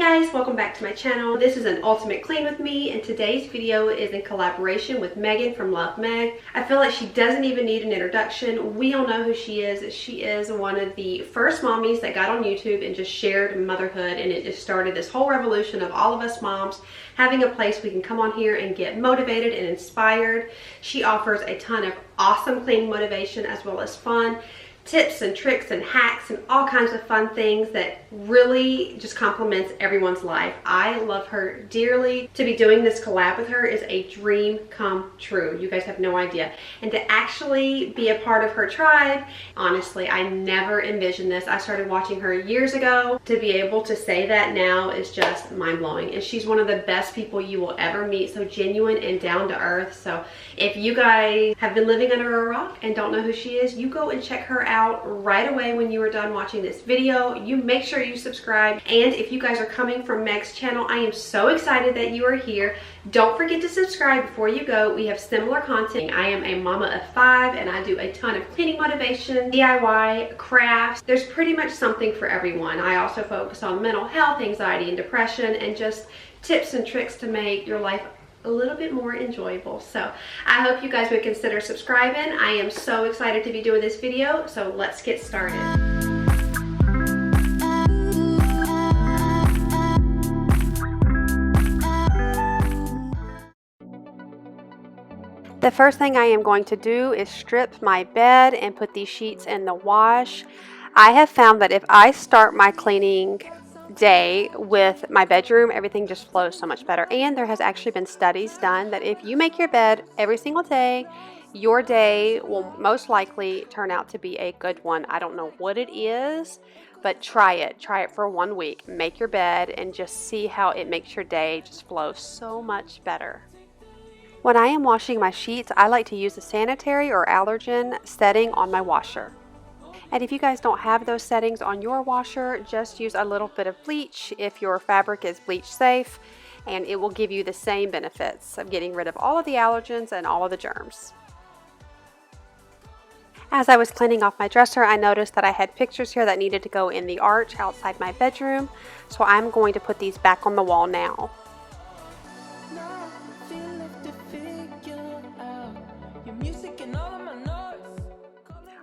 guys, welcome back to my channel. This is an ultimate clean with me, and today's video is in collaboration with Megan from lovemeg. I feel like she doesn't even need an introduction. We all know who she is. She is one of the first mommies that got on YouTube and just shared motherhood, and it just started this whole revolution of all of us moms having a place we can come on here and get motivated and inspired. She offers a ton of awesome cleaning motivation as well as fun tips and tricks and hacks and all kinds of fun things that really just complements everyone's life. I love her dearly. To be doing this collab with her is a dream come true. You guys have no idea. And to actually be a part of her tribe, honestly, I never envisioned this. I started watching her years ago. To be able to say that now is just mind-blowing. And she's one of the best people you will ever meet, so genuine and down to earth. So if you guys have been living under a rock and don't know who she is, you go and check her out right away when you are done watching this video. You make sure you subscribe, and if you guys are coming from Meg's channel, I am so excited that you are here. Don't forget to subscribe before you go. We have similar content. I am a mama of 5 and I do a ton of cleaning motivation, DIY, crafts. There's pretty much something for everyone. I also focus on mental health, anxiety, and depression, and just tips and tricks to make your life a little bit more enjoyable. So I hope you guys would consider subscribing. I am so excited to be doing this video, so let's get started. The first thing I am going to do is strip my bed and put these sheets in the wash. I have found that if I start my cleaning day with my bedroom, everything just flows so much better. And there has actually been studies done that if you make your bed every single day, your day will most likely turn out to be a good one. I don't know what it is, but try it for 1 week. Make your bed and just see how it makes your day just flow so much better. When I am washing my sheets, I like to use the sanitary or allergen setting on my washer. And if you guys don't have those settings on your washer, just use a little bit of bleach if your fabric is bleach safe, and it will give you the same benefits of getting rid of all of the allergens and all of the germs. As I was cleaning off my dresser, I noticed that I had pictures here that needed to go in the arch outside my bedroom, so I'm going to put these back on the wall now.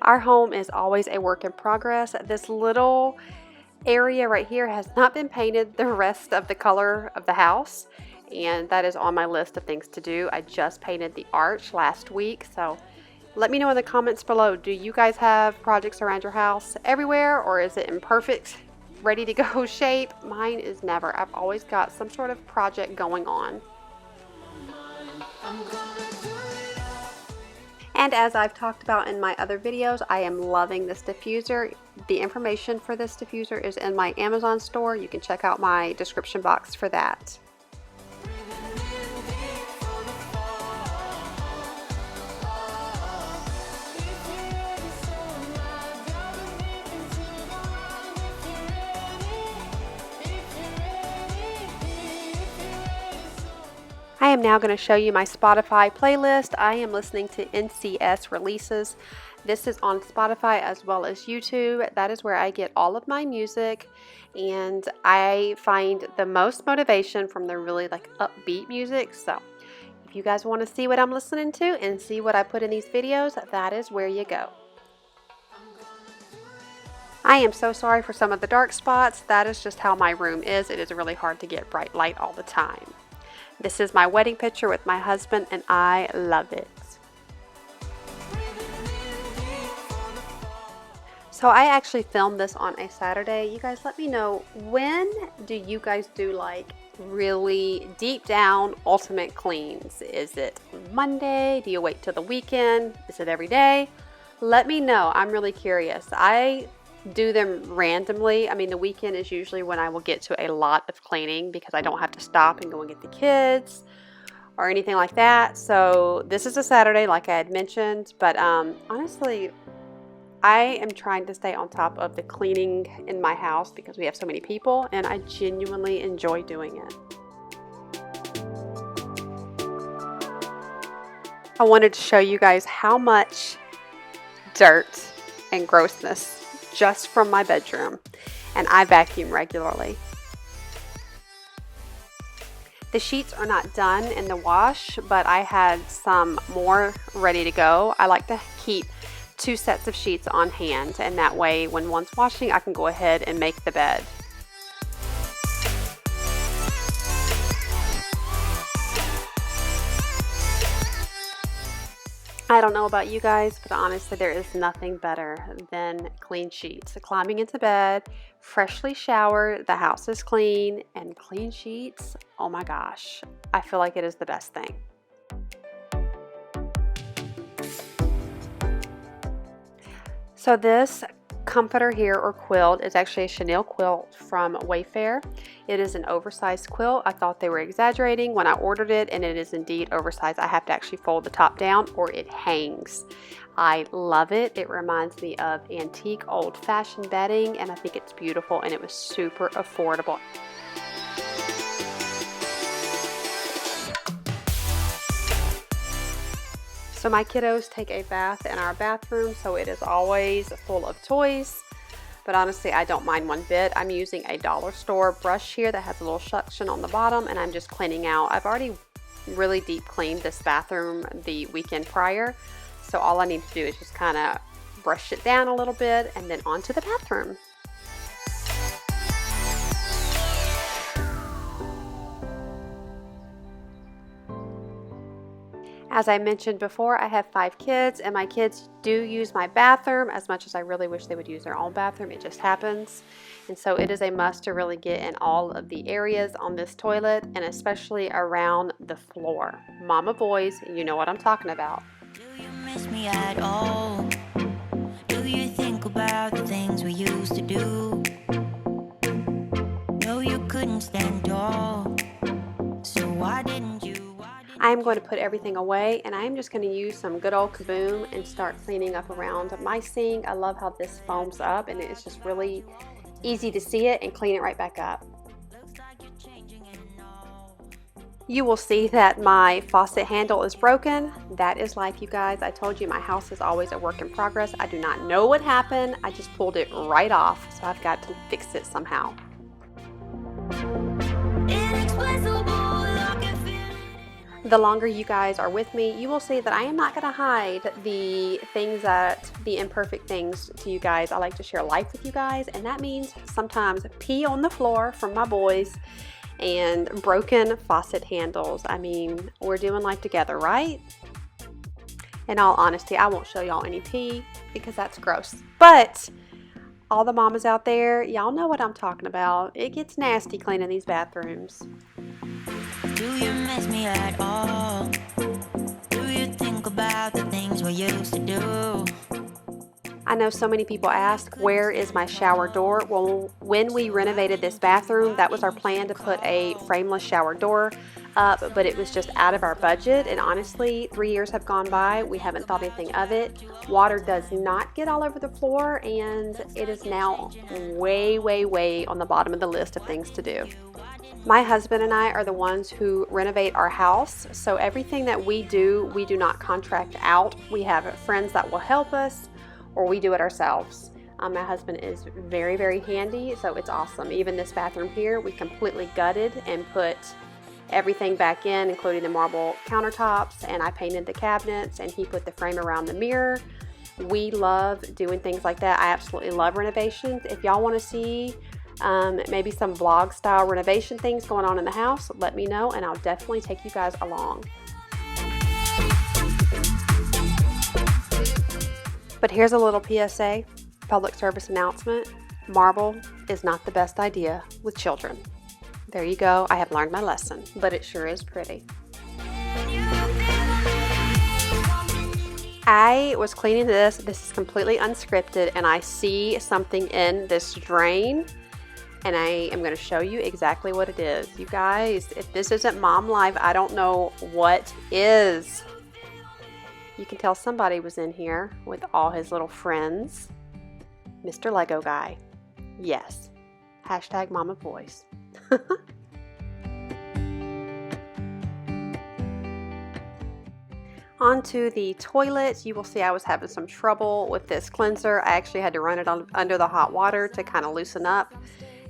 Our home is always a work in progress. This little area right here has not been painted the rest of the color of the house, and that is on my list of things to do. I just painted the arch last week, so let me know in the comments below. Do you guys have projects around your house everywhere, or is it in perfect, ready to go shape? Mine is never. I've always got some sort of project going on. And as I've talked about in my other videos, I am loving this diffuser. The information for this diffuser is in my Amazon store. You can check out my description box for that. I am now going to show you my Spotify playlist. I am listening to NCS releases. This is on Spotify as well as YouTube. That is where I get all of my music, and I find the most motivation from the really upbeat music. So if you guys want to see what I'm listening to and see what I put in these videos, that is where you go. I am so sorry for some of the dark spots. That is just how my room is. It is really hard to get bright light all the time. This is my wedding picture with my husband, and I love it. So I actually filmed this on a Saturday. You guys let me know, when do you guys do really deep down ultimate cleans? Is it Monday? Do you wait till the weekend? Is it every day? Let me know. I'm really curious. I do them randomly. I mean, the weekend is usually when I will get to a lot of cleaning because I don't have to stop and go and get the kids or anything like that. So this is a Saturday, like I had mentioned, but honestly, I am trying to stay on top of the cleaning in my house because we have so many people, and I genuinely enjoy doing it. I wanted to show you guys how much dirt and grossness just from my bedroom, and I vacuum regularly. The sheets are not done in the wash, but I had some more ready to go. I like to keep 2 sets of sheets on hand, and that way when one's washing, I can go ahead and make the bed. I don't know about you guys, but honestly, there is nothing better than clean sheets. Climbing into bed, freshly showered, the house is clean, and clean sheets, oh my gosh, I feel like it is the best thing. So this comforter here, or quilt, is actually a chenille quilt from Wayfair. It is an oversized quilt. I thought they were exaggerating when I ordered it, and it is indeed oversized. I have to actually fold the top down or it hangs. I love it. It reminds me of antique old-fashioned bedding, and I think it's beautiful, and it was super affordable. So my kiddos take a bath in our bathroom, so it is always full of toys. But honestly, I don't mind one bit. I'm using a dollar store brush here that has a little suction on the bottom, and I'm just cleaning out. I've already really deep cleaned this bathroom the weekend prior, so all I need to do is just kind of brush it down a little bit and then onto the bathroom. As I mentioned before, I have 5 kids, and my kids do use my bathroom as much as I really wish they would use their own bathroom. It just happens. And so it is a must to really get in all of the areas on this toilet, and especially around the floor. Mama boys, you know what I'm talking about. Do you miss me at all? Do you think about the things we used to do? No, you couldn't stand tall. So why didn't you? I am going to put everything away, and I am just going to use some good old Kaboom and start cleaning up around my sink. I love how this foams up, and it's just really easy to see it and clean it right back up. You will see that my faucet handle is broken. That is life, you guys. I told you my house is always a work in progress. I do not know what happened. I just pulled it right off, so I've got to fix it somehow. The longer you guys are with me, you will see that I am not going to hide the imperfect things to you guys. I like to share life with you guys, and that means sometimes pee on the floor from my boys and broken faucet handles. I mean, we're doing life together, right? In all honesty, I won't show y'all any pee because that's gross. But all the mamas out there, y'all know what I'm talking about. It gets nasty cleaning these bathrooms. Do you miss me at all? Do you think about the things we used to do? I know so many people ask, where is my shower door? Well, when we renovated this bathroom, that was our plan, to put a frameless shower door up, but it was just out of our budget, and honestly, 3 years have gone by. We haven't thought anything of it. Water does not get all over the floor, and it is now way, way, way on the bottom of the list of things to do. My husband and I are the ones who renovate our house, so everything that we do not contract out. We have friends that will help us, or we do it ourselves. My husband is very, very handy, so it's awesome. Even this bathroom here, we completely gutted and put everything back in, including the marble countertops, and I painted the cabinets, and he put the frame around the mirror. We love doing things like that. I absolutely love renovations. If y'all want to see maybe some vlog style renovation things going on in the house, let me know, and I'll definitely take you guys along. But here's a little PSA, public service announcement. Marble is not the best idea with children. There you go. I have learned my lesson, but it sure is pretty. I was cleaning this. This is completely unscripted, and I see something in this drain, and I am going to show you exactly what it is. You guys, if this isn't mom life, I don't know what is. You can tell somebody was in here with all his little friends. Mr. Lego guy. Yes. Hashtag mama boys. Onto the toilet. You will see I was having some trouble with this cleanser. I actually had to run it under the hot water to kind of loosen up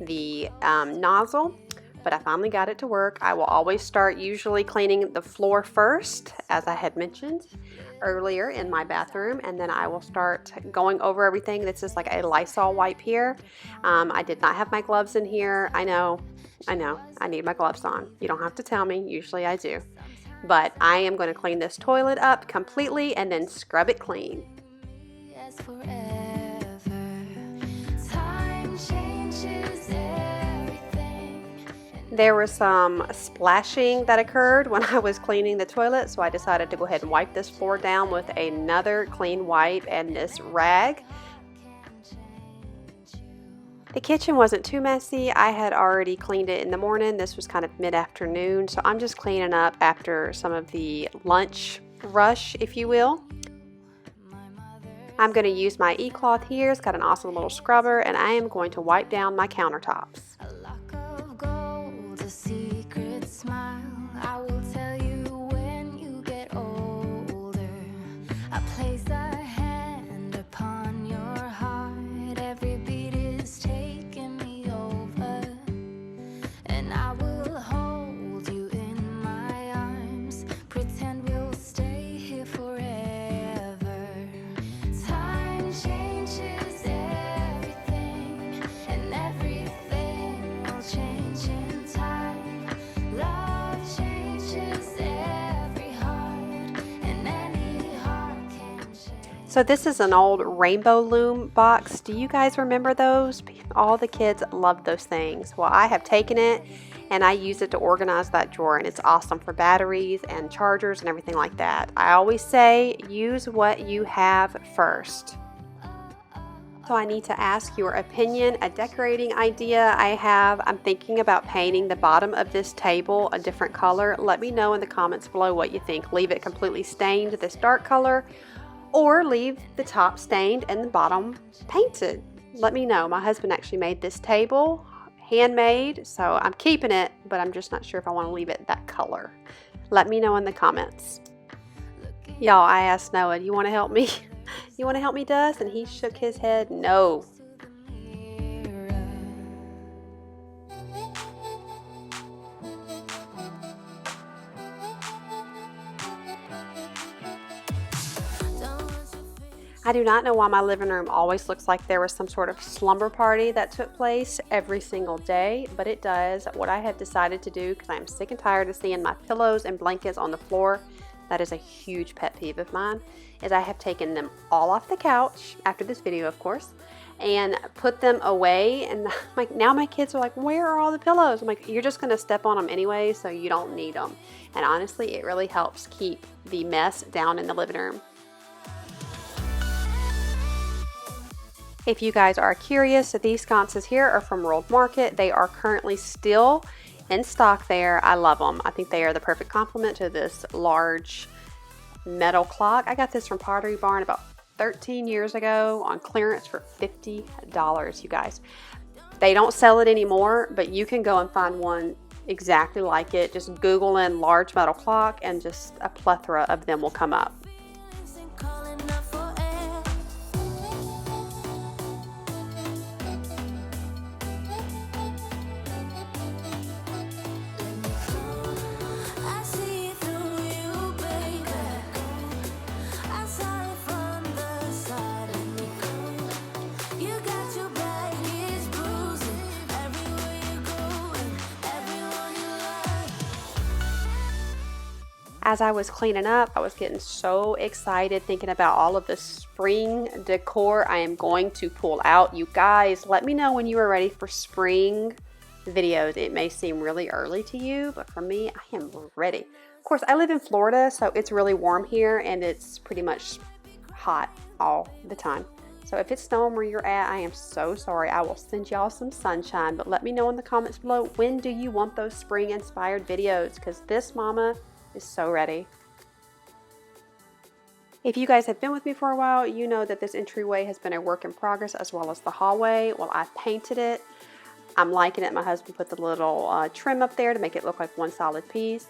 the nozzle. but I finally got it to work. I will always start usually cleaning the floor first, as I had mentioned earlier in my bathroom, and then I will start going over everything. This is like a Lysol wipe here. I did not have my gloves in here. I know, I need my gloves on. You don't have to tell me, usually I do. But I am going to clean this toilet up completely and then scrub it clean. There was some splashing that occurred when I was cleaning the toilet, so I decided to go ahead and wipe this floor down with another clean wipe and this rag. The kitchen wasn't too messy. I had already cleaned it in the morning. This was kind of mid-afternoon, so I'm just cleaning up after some of the lunch rush, if you will. I'm going to use my e-cloth here. It's got an awesome little scrubber, and I am going to wipe down my countertops. So this is an old rainbow loom box. Do you guys remember those? All the kids love those things. Well, I have taken it and I use it to organize that drawer, and it's awesome for batteries and chargers and everything like that. I always say use what you have first. So I need to ask your opinion, a decorating idea I'm thinking about painting the bottom of this table a different color. Let me know in the comments below what you think. Leave it completely stained this dark color, or leave the top stained and the bottom painted. Let me know. My husband actually made this table, handmade, so I'm keeping it, but I'm just not sure if I want to leave it that color. Let me know in the comments. Y'all, I asked Noah, do you want to help me? You want to help me, Dust? And he shook his head, no. I do not know why my living room always looks like there was some sort of slumber party that took place every single day, but it does. What I have decided to do, because I'm sick and tired of seeing my pillows and blankets on the floor, that is a huge pet peeve of mine, is I have taken them all off the couch, after this video of course, and put them away. And like, now my kids are like, where are all the pillows? I'm like, you're just going to step on them anyway, so you don't need them. And honestly, it really helps keep the mess down in the living room. If you guys are curious, these sconces here are from World Market. They are currently still in stock there. I love them. I think they are the perfect complement to this large metal clock. I got this from Pottery Barn about 13 years ago on clearance for $50, you guys. They don't sell it anymore, but you can go and find one exactly like it. Just Google in large metal clock and just a plethora of them will come up. As I was cleaning up, I was getting so excited thinking about all of the spring decor I am going to pull out. You guys, let me know when you are ready for spring videos. It may seem really early to you, but for me, I am ready. Of course, I live in Florida, so it's really warm here and it's pretty much hot all the time. So if it's snowing where you're at, I am so sorry. I will send y'all some sunshine, but let me know in the comments below, when do you want those spring inspired videos? Because this mama is so ready. If you guys have been with me for a while, you know that this entryway has been a work in progress, as well as the hallway. Well, I painted it. I'm liking it. My husband put the little trim up there to make it look like one solid piece.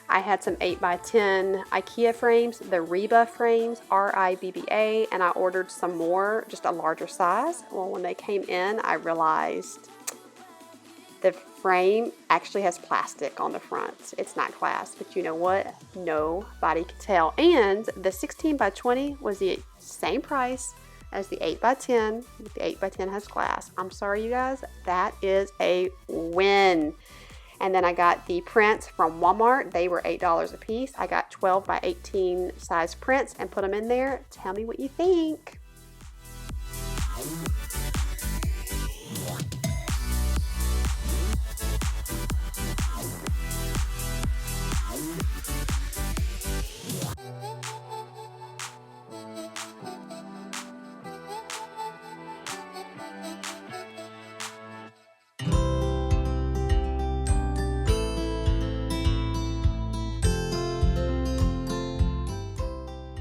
I had some 8x10 IKEA frames, the Reba frames, R-I-B-B-A, and I ordered some more, just a larger size. Well, when they came in, I realized the frame actually has plastic on the front. It's not glass, but you know what? Nobody could tell. And the 16 by 20 was the same price as the 8 by 10. The 8 by 10 has glass. I'm sorry, you guys. That is a win. And then I got the prints from Walmart. They were $8 a piece. I got 12 by 18 size prints and put them in there. Tell me what you think.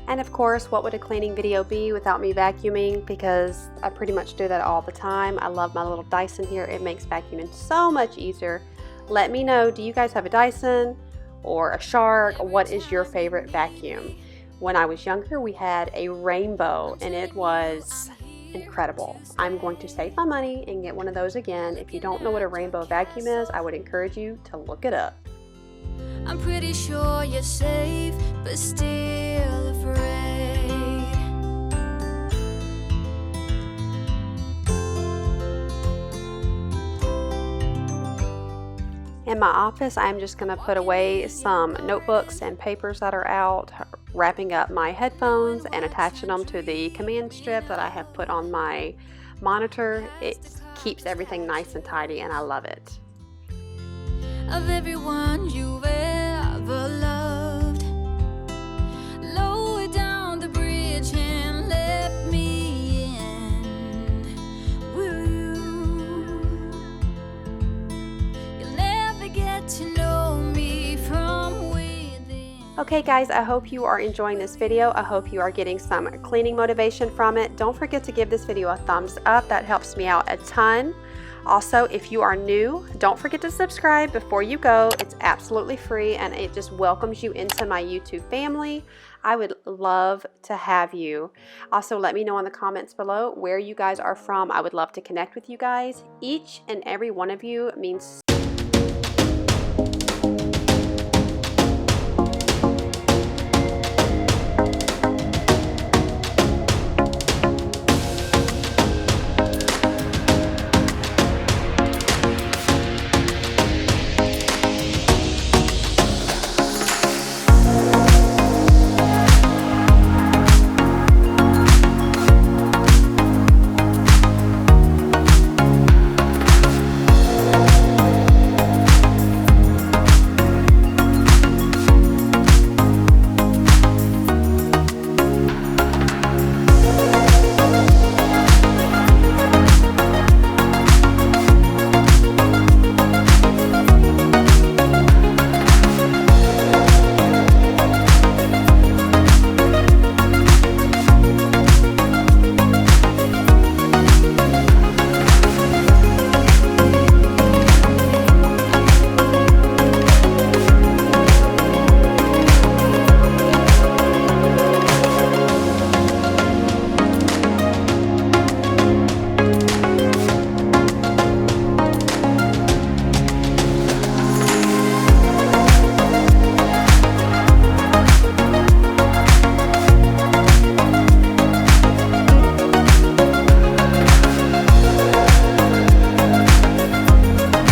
And of course, what would a cleaning video be without me vacuuming? Because I pretty much do that all the time. I love my little Dyson here. It makes vacuuming so much easier. Let me know, do you guys have a Dyson or a Shark? What is your favorite vacuum? When I was younger, we had a Rainbow and it was incredible. I'm going to save my money and get one of those again. If you don't know what a Rainbow vacuum is, I would encourage you to look it up. I'm pretty sure you're safe, but still afraid. In my office, I'm just going to put away some notebooks and papers that are out, wrapping up my headphones and attaching them to the command strip that I have put on my monitor. It keeps everything nice and tidy and I love it. Of everyone you've ever loved, lower down the bridge and let me in. Will you? You'll never get to know me from within. Okay guys, I hope you are enjoying this video. I hope you are getting some cleaning motivation from it. Don't forget to give this video a thumbs up. That helps me out a ton. Also, if you are new, don't forget to subscribe before you go. It's absolutely free and it just welcomes you into my YouTube family. I would love to have you. Also, let me know in the comments below where you guys are from. I would love to connect with you guys. Each and every one of you means